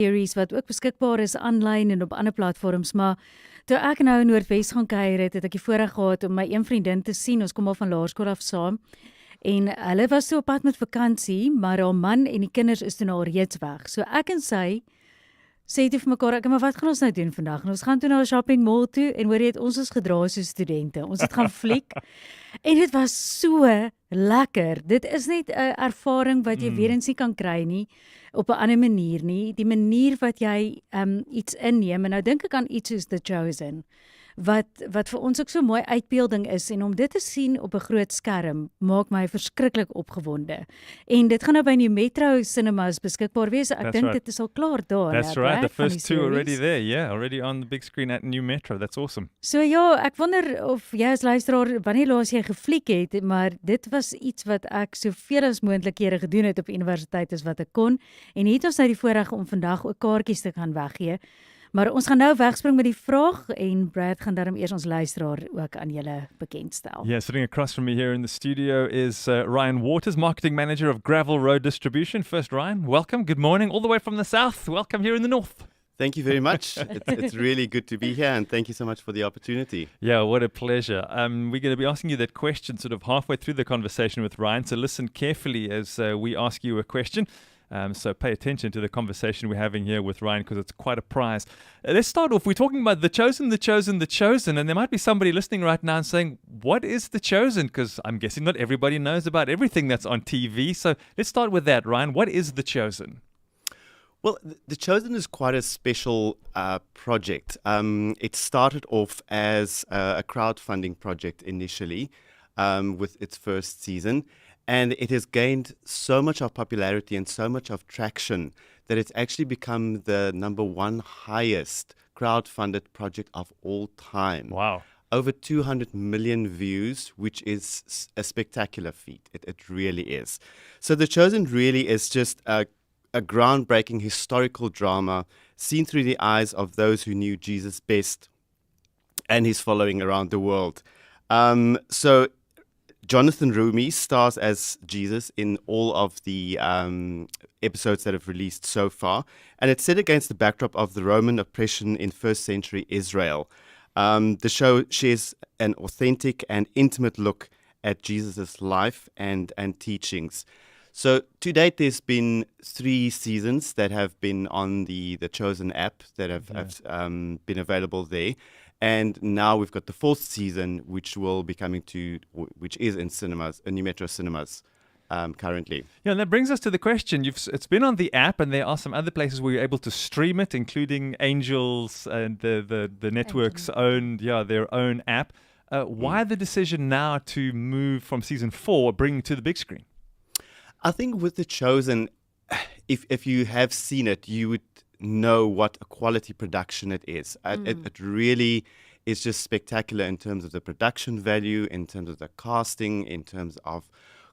series wat ook beskikbaar is aanlyn en op ander platforms, maar toe ek nou in Noordwes gaan kuier het ek die voorreg gehad om my een vriendin te sien. Ons kom al van laerskool af saam. En hulle was so op pad met vakansie, maar haar man en die kinders is toe nou al reeds weg. So ek en sy sê toe vir mekaar, maar wat gaan ons nou doen vandag? En ons gaan toe na 'n shopping mall toe en hoor jy het ons gedra soos studente. Ons het gaan fliek en dit was so lekker. Dit is net 'n ervaring wat jy weer eens nie kan kry nie op 'n ander manier nie. Die manier wat jy iets inneem, en nou dink ek aan iets soos The Chosen, wat vir ons ook so mooi uitbeelding is, en om dit te sien op 'n groot skerm maak my verskriklik opgewonde. En dit gaan nou by New Metro Cinemas beskikbaar wees. Ek dink dit is al klaar daar. That's right, the first two already there, yeah, already on the big screen at New Metro. That's awesome. So ja, ek wonder of jy as luisteraar, wanneer laas jy gefliek het, maar dit was iets wat ek soveel as moontlik kere gedoen het op universiteit as wat ek kon. En hier het ons nou die voorreg om vandag ook kaartjies te gaan weggee. Maar ons gaan nou wegspring met die vraag en Brad gaan daarom eers ons luisteraar ook aan julle bekendstel. Yeah, sitting across from me here in the studio is Ryan Waters, Marketing Manager of Gravel Rood Distribution. First, Ryan, welcome. Good morning. All the way from the south. Welcome here in the north. Thank you very much. It's really good to be here, and thank you so much for the opportunity. Yeah, what a pleasure. We're going to be asking you that question sort of halfway through the conversation with Ryan, so listen carefully as we ask you a question. So pay attention to the conversation we're having here with Ryan, because it's quite a prize. Let's start off. We're talking about The Chosen, The Chosen, The Chosen, and there might be somebody listening right now and saying, what is The Chosen? Because I'm guessing not everybody knows about everything that's on TV. So let's start with that, Ryan. What is The Chosen? Well, The Chosen is quite a special project. It started off as a crowdfunding project initially with its first season. And it has gained so much of popularity and so much of traction that it's actually become the #1 highest crowdfunded project of all time. Wow. Over 200 million views, which is a spectacular feat. It really is. So The Chosen really is just a groundbreaking historical drama seen through the eyes of those who knew Jesus best and his following around the world. So Jonathan Rumi stars as Jesus in all of the episodes that have released so far, and it's set against the backdrop of the Roman oppression in first century Israel. The show shares an authentic and intimate look at Jesus' life and teachings. So to date, there's been 3 seasons that have been on the Chosen app that have been available there. And now we've got the 4th season, which will be coming which is in cinemas, New Metro Cinemas, currently. Yeah, and that brings us to the question. It's been on the app, and there are some other places where you're able to stream it, including Angels and the network's their own app. Why the decision now to move from season 4, bring it to the big screen? I think with The Chosen, if you have seen it, you would know what a quality production it is. It really is just spectacular in terms of the production value, in terms of the casting, in terms of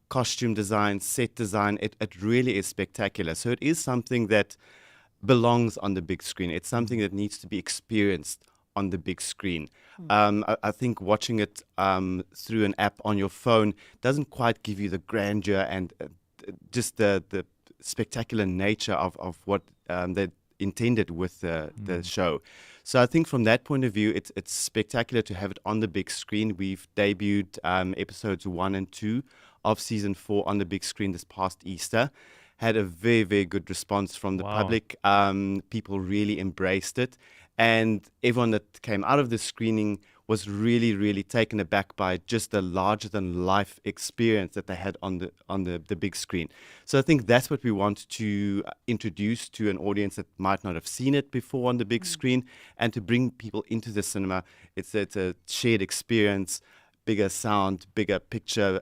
costume design, set design. It really is spectacular. So it is something that belongs on the big screen. It's something that needs to be experienced on the big screen. I think watching it through an app on your phone doesn't quite give you the grandeur and just the spectacular nature of what they intended with the show. So I think from that point of view, it's spectacular to have it on the big screen. We've debuted episodes 1 and 2 of season 4 on the big screen this past Easter. Had a very, very good response from the public. People really embraced it. And everyone that came out of the screening was really, really taken aback by just the larger-than-life experience that they had on the big screen. So I think that's what we want to introduce to an audience that might not have seen it before on the big screen, and to bring people into the cinema. It's a shared experience, bigger sound, bigger picture.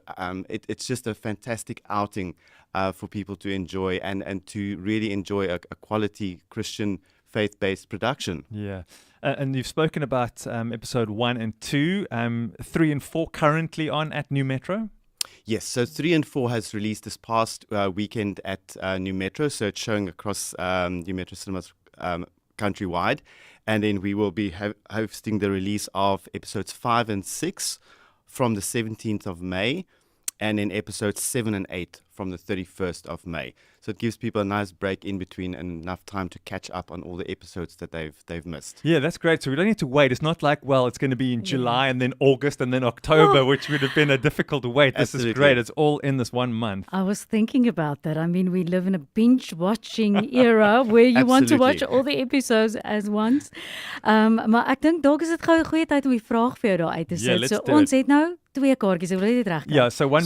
It's just a fantastic outing for people to enjoy and to really enjoy a quality Christian faith-based production. Yeah. And you've spoken about episode 1 and 2, 3 and 4 currently on at New Metro? Yes, so 3 and 4 has released this past weekend at New Metro, so it's showing across New Metro Cinemas countrywide. And then we will be hosting the release of episodes 5 and 6 from the 17th of May, and then episodes 7 and 8 from the 31st of May. So it gives people a nice break in between and enough time to catch up on all the episodes that they've missed. Yeah, that's great. So we don't need to wait. It's not like, well, it's going to be in July and then August and then October, which would have been a difficult wait. This is great. It's all in this 1 month. I was thinking about that. I mean, we live in a binge-watching era where you want to watch all the episodes as once. Maar ek dink dalk is dit gou 'n goeie tyd om die vraag vir jou daar uit te sit. So ons het nou 2 kaartjies. Ek wil dit reg kry. Yeah, so one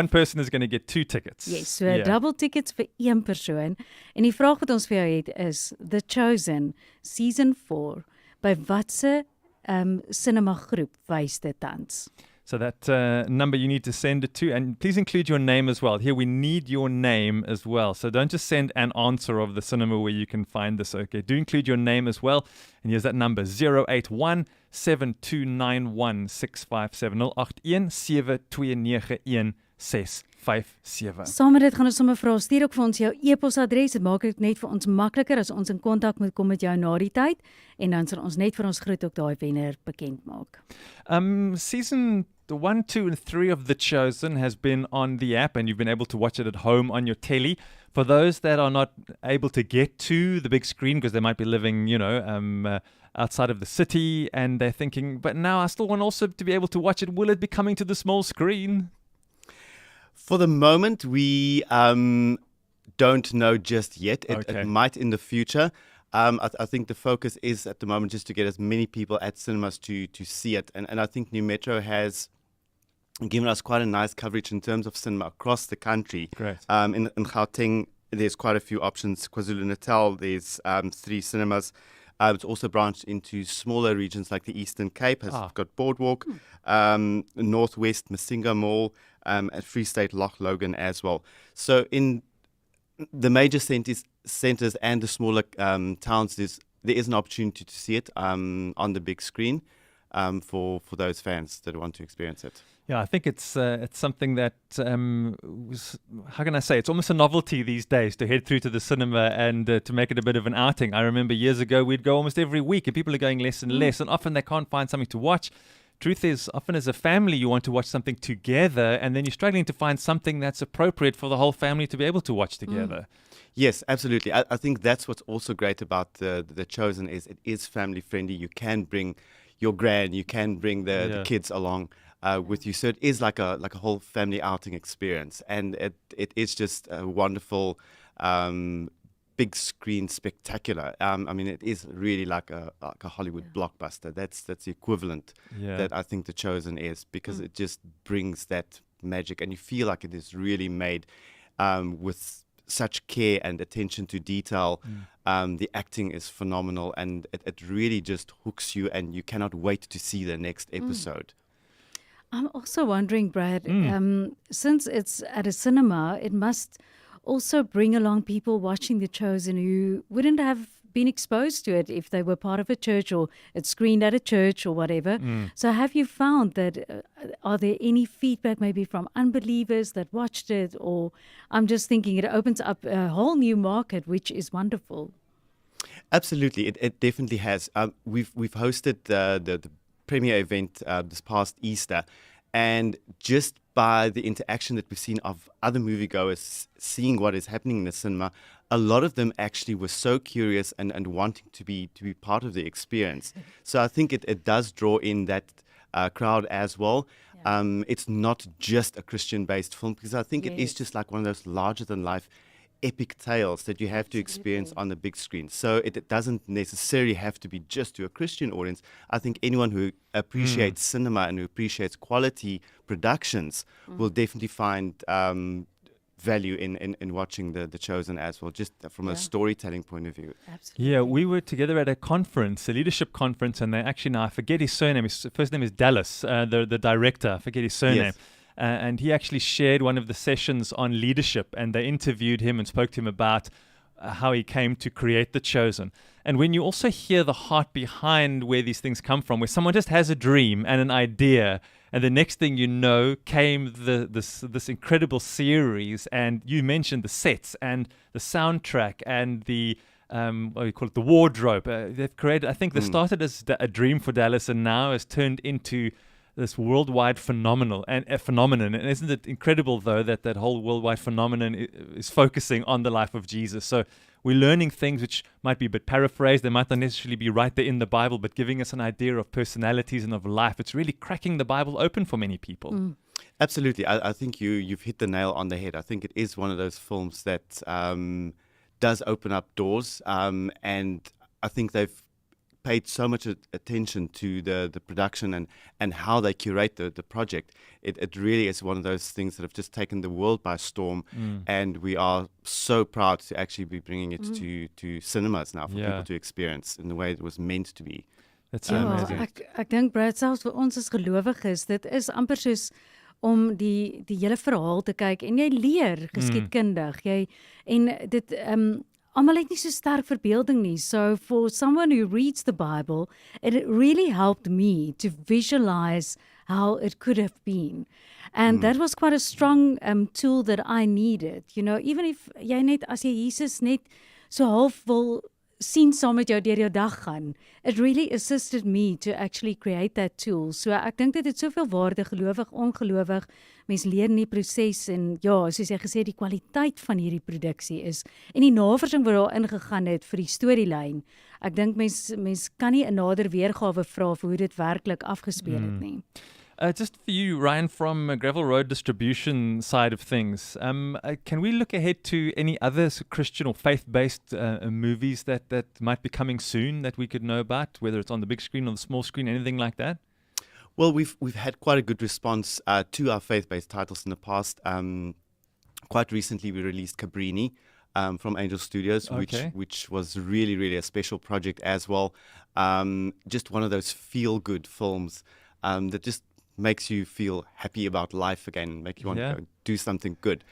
person is going to get 2 tickets. Yes, so double tickets vir een persoon. En die vraag wat ons vir jou het is The Chosen Season 4 by watse cinema groep wys dit tans? So that number you need to send it to, and please include your name as well. Here we need your name as well. So don't just send an answer of the cinema where you can find this. Okay, do include your name as well. And here's that number: 081 7291 657 081 7291 657. Saam met dit gaan ons sommer vra, stuur ook vir ons jou e-posadres. Dit maak dit net vir ons makliker as ons in kontak moet kom met jou na die tyd, en dan sal ons net vir ons groet ook daai wenner bekend maak. Season 1, 2 and 3 of The Chosen has been on the app, and you've been able to watch it at home on your telly. For those that are not able to get to the big screen because they might be living, outside of the city, and they're thinking, but now I still want also to be able to watch it. Will it be coming to the small screen? For the moment, we don't know just yet. It might in the future. I think the focus is at the moment just to get as many people at cinemas to see it. And I think New Metro has given us quite a nice coverage in terms of cinema across the country. Great. In Gauteng, there's quite a few options. KwaZulu-Natal, there's 3 cinemas. It's also branched into smaller regions like the Eastern Cape, has got Boardwalk, Northwest, Masinga Mall, at Free State, Loch Logan as well. So in the major centers and the smaller towns, there is an opportunity to see it on the big screen for those fans that want to experience it. Yeah, I think it's something that how can I say? It's almost a novelty these days to head through to the cinema and to make it a bit of an outing. I remember years ago we'd go almost every week, and people are going less and less, and often they can't find something to watch. Truth is, often as a family you want to watch something together, and then you're struggling to find something that's appropriate for the whole family to be able to watch together. Yes, absolutely. I think that's what's also great about the Chosen is it is family friendly. You can bring your gran, you can bring the kids along with you. So it is like a whole family outing experience, and it is just a wonderful big screen spectacular. I mean, it is really like a Hollywood blockbuster. That's the equivalent that I think The Chosen is, because it just brings that magic, and you feel like it is really made with such care and attention to detail. The acting is phenomenal, and it really just hooks you, and you cannot wait to see the next episode. I'm also wondering, Brad, since it's at a cinema, it must also bring along people watching The Chosen who wouldn't have been exposed to it if they were part of a church or it's screened at a church or whatever. So have you found that, are there any feedback maybe from unbelievers that watched it? Or I'm just thinking it opens up a whole new market, which is wonderful. Absolutely, it definitely has. We've hosted the premiere event this past Easter, and just by the interaction that we've seen of other moviegoers seeing what is happening in the cinema, a lot of them actually were so curious and wanting to be part of the experience. So I think it does draw in that crowd as well. It's not just a Christian-based film, because I think it is just like one of those larger-than-life epic tales that you have to experience on the big screen. So it doesn't necessarily have to be just to a Christian audience. I think anyone who appreciates cinema and who appreciates quality productions will definitely find value in watching The Chosen as well, just from a storytelling point of view. Absolutely. Yeah, we were together at a conference, a leadership conference, and they actually, now I forget his surname, his first name is Dallas, the director, I forget his surname. Yes. And he actually shared one of the sessions on leadership, and they interviewed him and spoke to him about how he came to create The Chosen. And when you also hear the heart behind where these things come from, where someone just has a dream and an idea, and the next thing you know came this incredible series, and you mentioned the sets and the soundtrack and the what do you call it, the wardrobe. They've created, I think they started as a dream for Dallas, and now has turned into this worldwide phenomenon. And isn't it incredible, though, that that whole worldwide phenomenon is focusing on the life of Jesus? So we're learning things which might be a bit paraphrased. They might not necessarily be right there in the Bible, but giving us an idea of personalities and of life. It's really cracking the Bible open for many people. Absolutely. I think you've hit the nail on the head. I think it is one of those films that does open up doors. And I think they've paid so much attention to the production and how they curate the project. It really is one of those things that have just taken the world by storm, and we are so proud to actually be bringing it to cinemas now for people to experience in the way it was meant to be. That's so amazing. Ek dink Brad, selfs vir ons as gelowiges, dit is amper soos om die hele verhaal te kyk en jy leer geskiedkundig. En dit almal het nie so sterk verbeelding nie. So for someone who reads the Bible, it really helped me to visualize how it could have been. And that was quite a strong tool that I needed. You know, even if jy net, as jy Jesus net so half wil sien saam met jou deur jou dag gaan, it really assisted me to actually create that tool. So ek dink dit het soveel waarde, gelowig, ongelowig, mens leer in die proses en ja, soos jy gesê, die kwaliteit van hierdie produksie is, en die navorsing wat daar ingegaan het vir die storielyn, ek dink mens kan nie 'n nader weergawe vra vir hoe dit werklik afgespeel het nie. Just for you, Ryan, from Gravel Road Distribution side of things, can we look ahead to any other Christian or faith-based movies that might be coming soon that we could know about, whether it's on the big screen or the small screen, anything like that? Well, we've had quite a good response to our faith-based titles in the past. Quite recently, we released Cabrini from Angel Studios, which was really, really a special project as well. Just one of those feel-good films that just makes you feel happy about life again, make you want to go do something good.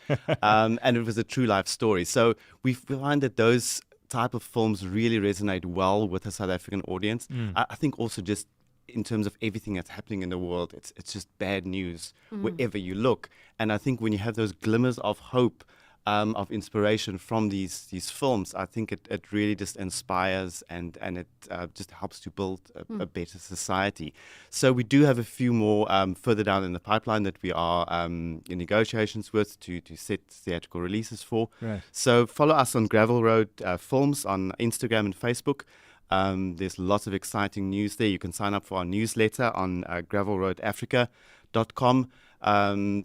And it was a true life story. So we find that those type of films really resonate well with the South African audience. I think also just in terms of everything that's happening in the world, it's just bad news wherever you look. And I think when you have those glimmers of hope, of inspiration from these films, I think it really just inspires and it just helps to build a better society. So we do have a few more further down in the pipeline that we are in negotiations with to set theatrical releases for. Right. So follow us on Gravel Road Films on Instagram and Facebook. There's lots of exciting news there. You can sign up for our newsletter on gravelroadafrica.com.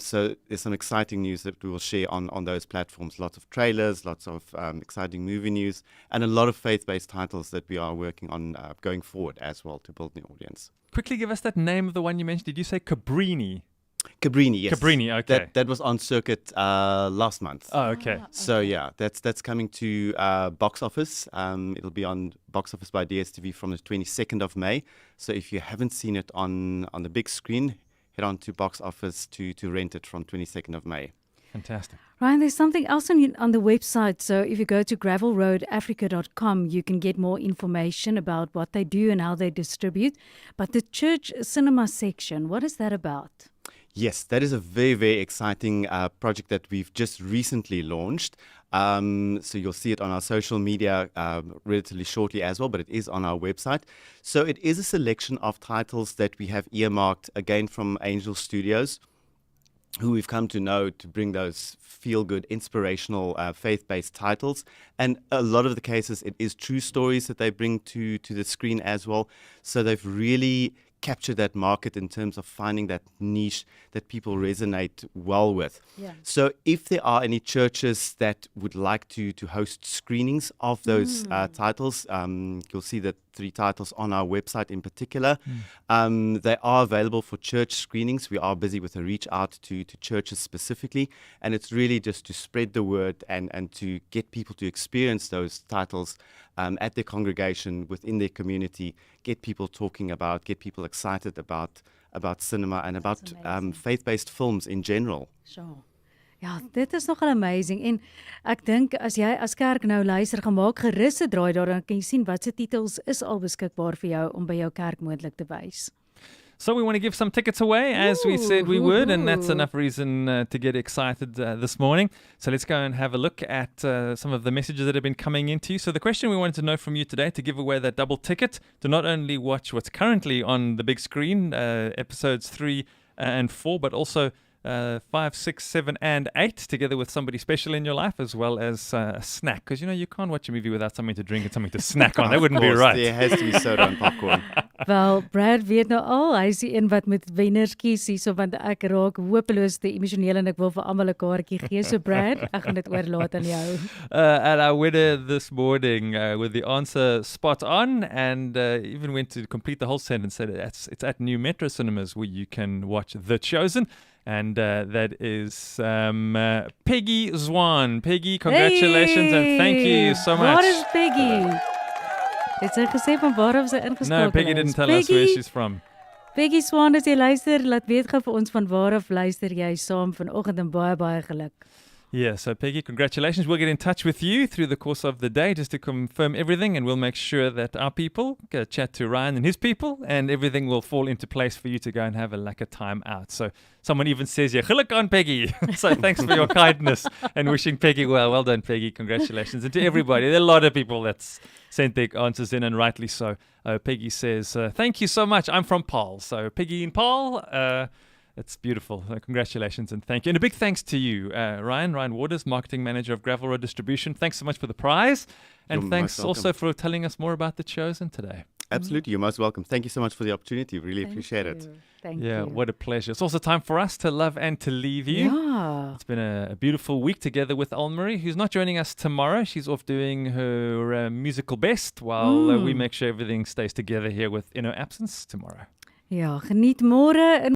So there's some exciting news that we will share on those platforms. Lots of trailers, lots of exciting movie news, and a lot of faith-based titles that we are working on going forward as well to build the audience. Quickly give us that name of the one you mentioned. Did you say Cabrini? Cabrini, yes. Cabrini, okay. That was on circuit last month. Oh, okay. So yeah, that's coming to box office. It'll be on box office by DSTV from the 22nd of May. So if you haven't seen it on the big screen, head on to box office to rent it from 22nd of May. Fantastic. Ryan, there's something else on the website. So if you go to gravelroadafrica.com, you can get more information about what they do and how they distribute. But the church cinema section, what is that about? Yes, that is a very, very exciting project that we've just recently launched. So you'll see it on our social media relatively shortly as well, but it is on our website. So it is a selection of titles that we have earmarked, again, from Angel Studios, who we've come to know to bring those feel-good, inspirational, faith-based titles. And a lot of the cases, it is true stories that they bring to the screen as well. So they've really capture that market in terms of finding that niche that people resonate well with. Yeah. So if there are any churches that would like to host screenings of those titles, you'll see that 3 titles on our website in particular. They are available for church screenings. We are busy with a reach out to churches specifically, and it's really just to spread the word and to get people to experience those titles at their congregation, within their community, get people talking about, get people excited about cinema and about faith-based films in general. Sure. Ja, dit is nogal amazing. En ek dink as jy as kerk nou luister, gemaak gerus 'n draai daar, dan kan jy sien watse titels is al beskikbaar vir jou om by jou kerk moontlik te wys. So we want to give some tickets away, as we said we would, and that's enough reason to get excited this morning. So let's go and have a look at some of the messages that have been coming into you. So the question we wanted to know from you today to give away that double ticket to not only watch what's currently on the big screen, episodes 3 and 4, but also 5, 6, 7, and 8, together with somebody special in your life, as well as a snack. Because, you can't watch a movie without something to drink and something to snack on. That wouldn't be right. There has to be soda and popcorn. Wel, Brad weet nou al, hy is die een wat met wenners kies hierso, want ek raak hopeloos te emosioneel en ek wil vir almal 'n kaartjie gee. So Brad, ek gaan dit oorlaat aan jou. And our winner this morning with the answer spot on, and even went to complete the whole sentence, said it's at new Metro cinemas where you can watch The Chosen. And that is Peggy Zwan. Peggy, congratulations and thank you so much. Waar is Peggy? Het sy gesê van waar of sy ingeskakel is? No, Peggy didn't tell us where she's from. Peggy Swan, as jy luister, laat weet gou vir ons van waar of luister jy saam vanoggend en baie geluk. Yeah, so Peggy, congratulations. We'll get in touch with you through the course of the day just to confirm everything, and we'll make sure that our people chat to Ryan and his people, and everything will fall into place for you to go and have a time out. So someone even says, yeah, geluk aan Peggy. So thanks for your kindness and wishing Peggy well. Well done, Peggy. Congratulations. And to everybody, there are a lot of people that's sent their answers in, and rightly so. Peggy says, thank you so much. I'm from Paarl. So Peggy in Paarl, it's beautiful. Congratulations and thank you. And a big thanks to you, Ryan Waters, Marketing Manager of Gravel Rood Distribution. Thanks so much for the prize. And You're thanks also for telling us more about The Chosen today. Absolutely. You're most welcome. Thank you so much for the opportunity. Really appreciate it. Thank you. What a pleasure. It's also time for us to love and to leave you. Yeah. It's been a beautiful week together with Almarie, who's not joining us tomorrow. She's off doing her musical best while we make sure everything stays together here in her absence tomorrow. Ja, geniet môre.